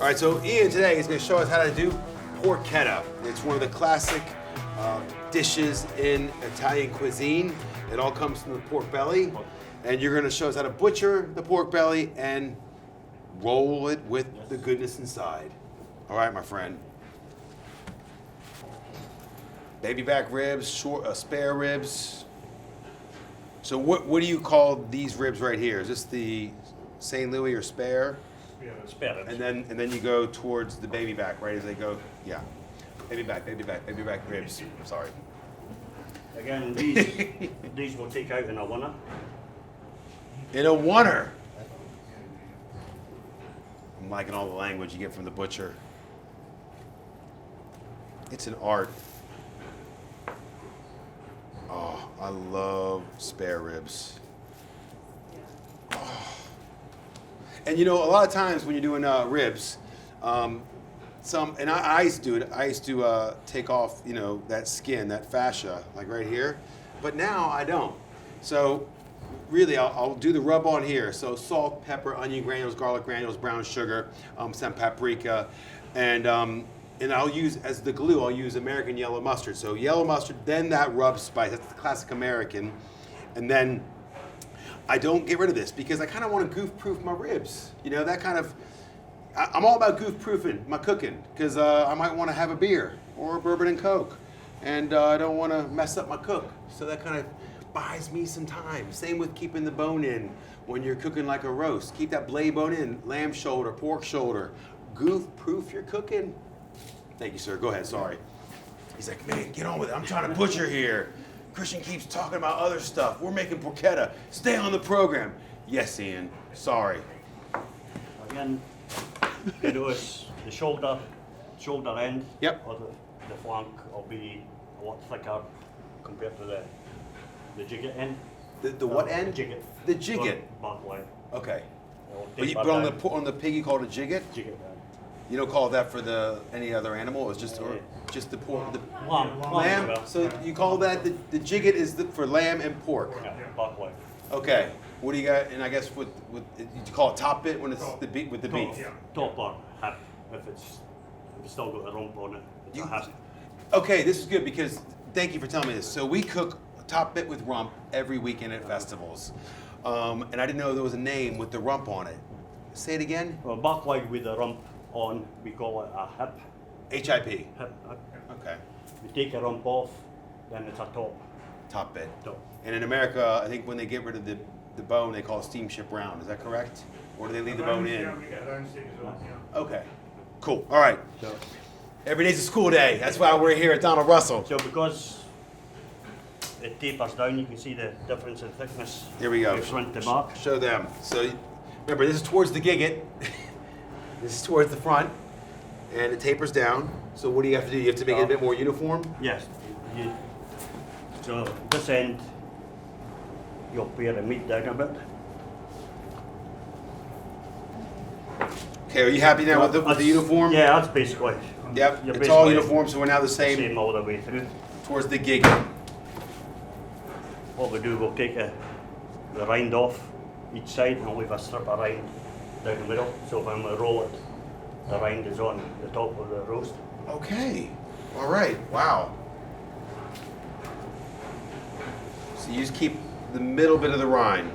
right, so Ian today is going to show us how to do porchetta. It's one of the classic dishes in Italian cuisine. It all comes from the pork belly, and you're going to show us how to butcher the pork belly and roll it with the goodness inside. All right, my friend. Baby back ribs, spare ribs. So what do you call these ribs right here? Is this the St. Louis or spare? Spare ribs. And then you go towards the baby back, right? As they go, yeah. Baby back ribs. I'm sorry. Again, these will take out in a winner. In a oneer. I'm liking all the language you get from the butcher. It's an art. Oh, I love spare ribs. Oh. And you know, a lot of times when you're doing ribs, and I used to do it. I used to take off, you know, that skin, that fascia, like right here. But now I don't. So really, I'll do the rub on here. So salt, pepper, onion granules, garlic granules, brown sugar, some paprika, and I'll use, as the glue, I'll use American yellow mustard. So yellow mustard, then that rub spice, that's the classic American. And then I don't get rid of this because I kind of want to goof-proof my ribs. You know, that kind of, I'm all about goof-proofing my cooking because I might want to have a beer or a bourbon and Coke. And I don't want to mess up my cook. So that kind of buys me some time. Same with keeping the bone in when you're cooking like a roast. Keep that blade bone in, lamb shoulder, pork shoulder. Goof-proof your cooking. Thank you, sir. Go ahead, sorry. He's like, man, get on with it. I'm trying to butcher here. Christian keeps talking about other stuff. We're making porchetta. Stay on the program. Yes, Ian. Sorry. Again, you notice the shoulder end. Yep. Or the flank will be a lot thicker compared to the jigget end. The what end? The jigget. The jigget. Back line. Okay. But On the pig you call it a jigget? Jigget. You don't call that for any other animal? It's just just the pork. The Lamb. So you call that the jigget is for lamb and pork. Yeah, back line. Okay. What do you got? And I guess with you call it top bit when it's the beef with the beef. Top or hip if it's still got a rump on it. It's a hip. Okay, this is good because thank you for telling me this. So we cook top bit with rump every weekend at festivals, and I didn't know there was a name with the rump on it. Say it again. Well, back leg with the rump on, we call it a hip. HIP. Hip. Okay. We take a rump off, then it's a top. Top bit. Top. And in America, I think when they get rid of the bone, they call it steamship round. Is that correct? Or do they leave the bone in? Yeah, we get round steak as well, yeah. Okay. Cool. All right. So, Every day's a school day. That's why we're here at Donald Russell. so because it tapers down, you can see the difference in thickness. Here we go. From front to back. Show them. So remember, this is towards the gigget. This is towards the front, and it tapers down. So what do you have to do? You have to make it a bit more uniform? Yes. So this end, you'll pare the meat down a bit. Okay, are you happy now with the uniform? Yeah, that's basically. Yep, you're it's all basically uniform, so we're now the Same all the way through. towards the gigget. What we do, we'll take the rind off each side and leave a strip of rind down the middle. So when we roll it, the rind is on the top of the roast. Okay. All right. Wow. So you just keep the middle bit of the rind.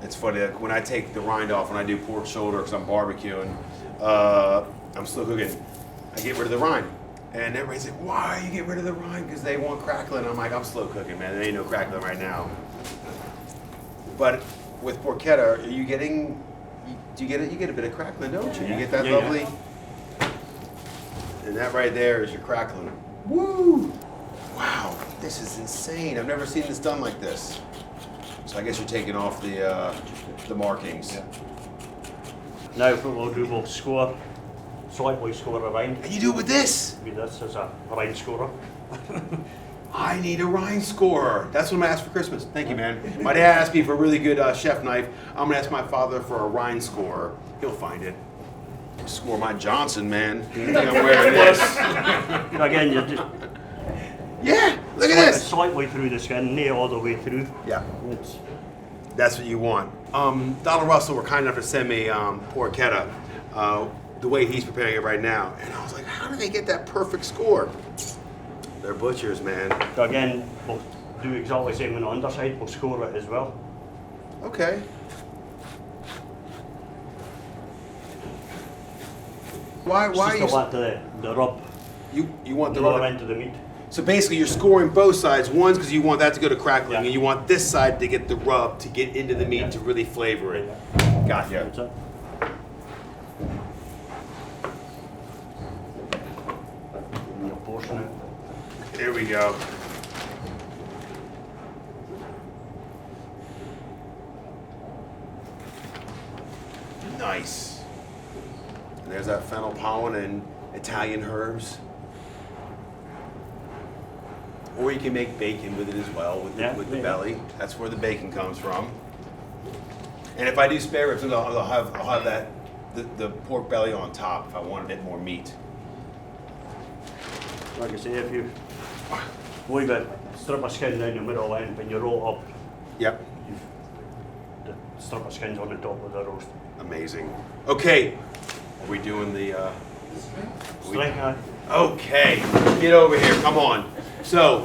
It's funny that when I take the rind off when I do pork shoulder because I'm barbecuing, I'm slow cooking. I get rid of the rind, and everybody's like, "Why you get rid of the rind?" Because they want crackling. I'm like, "I'm slow cooking, man. There ain't no crackling right now." But with porchetta, are you getting? Do you get it? You get a bit of crackling, don't you? You get that lovely. Yeah. And that right there is your crackling. Woo! Wow, this is insane. I've never seen this done like this. So I guess you're taking off the markings. Yeah. Now what we'll do, we'll slightly score a rind. And you do it with this? With this as a rind scorer. I need a rind scorer. That's what I'm gonna ask for Christmas. Thank you, man. My dad asked me for a really good chef knife. I'm gonna ask my father for a rind scorer. He'll find it. Score my Johnson, man. You think I'm wearing this? Again, you're just Yeah, look at this. Slightly through the skin, not all the way through. Yeah. It's That's what you want. Donald Russell were kind enough to send me porchetta, the way he's preparing it right now. And I was like, how do they get that perfect score? They're butchers, man. So again, we'll do exactly the same on the underside. We'll score it as well. Okay. Why It's are just you... to let the rub You want the lower rubber... into the meat. So basically you're scoring both sides. One's because you want that to go to crackling, Yeah. and you want this side to get the rub to get into the meat to really flavor it. Gotcha. That's it. And you'll portion it. There we go. Nice. And there's that fennel pollen and Italian herbs. Or you can make bacon with it as well, with the Yeah. belly. That's where the bacon comes from. And if I do spare ribs, I'll have that the pork belly on top if I want a bit more meat. Like I say, if you leave it, strip of skin down the middle, and when you roll up, Yep. the strip of skin's on the top of the roast. Amazing. Okay. Are we doing the String, Okay. Get over here. Come on. So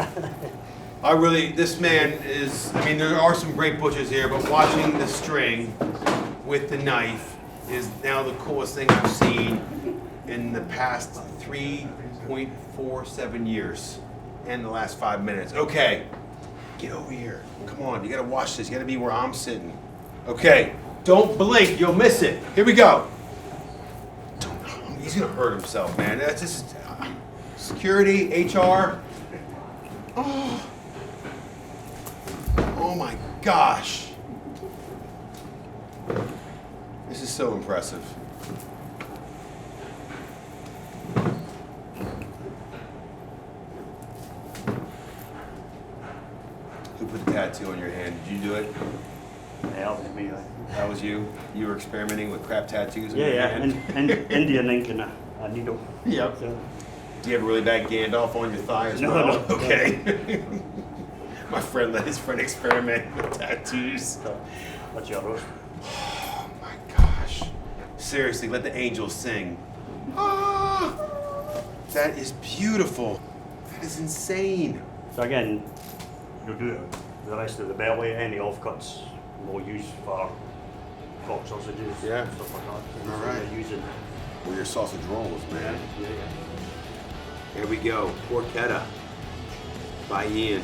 this man is, I mean, there are some great butchers here, but watching the string with the knife is now the coolest thing I've seen in the past 3.47 years and the last 5 minutes. Okay. Get over here. Come on. You got to watch this. You got to be where I'm sitting. Okay. Don't blink. You'll miss it. Here we go. He's going to hurt himself, man. That's just security, HR. Oh. Oh my gosh. This is so impressive. Who put the tattoo on your hand? Did you do it? Yeah, that was me. That was you? You were experimenting with crap tattoos on Yeah, your yeah, hand? Indian ink and a needle. Yep. So, Do you have a really bad Gandalf on your thigh as No, well? no. Okay. My friend let his friend experiment with tattoos. so that's your roast. Oh my gosh. Seriously, let the angels sing. Ah, that is beautiful. That is insane. So again, you'll do the rest of the belly, any offcuts we'll use for cock sausages, Yeah. stuff like that. All So right. we're using, Well, your sausage rolls, man. yeah. Here we go. Porchetta by Ian.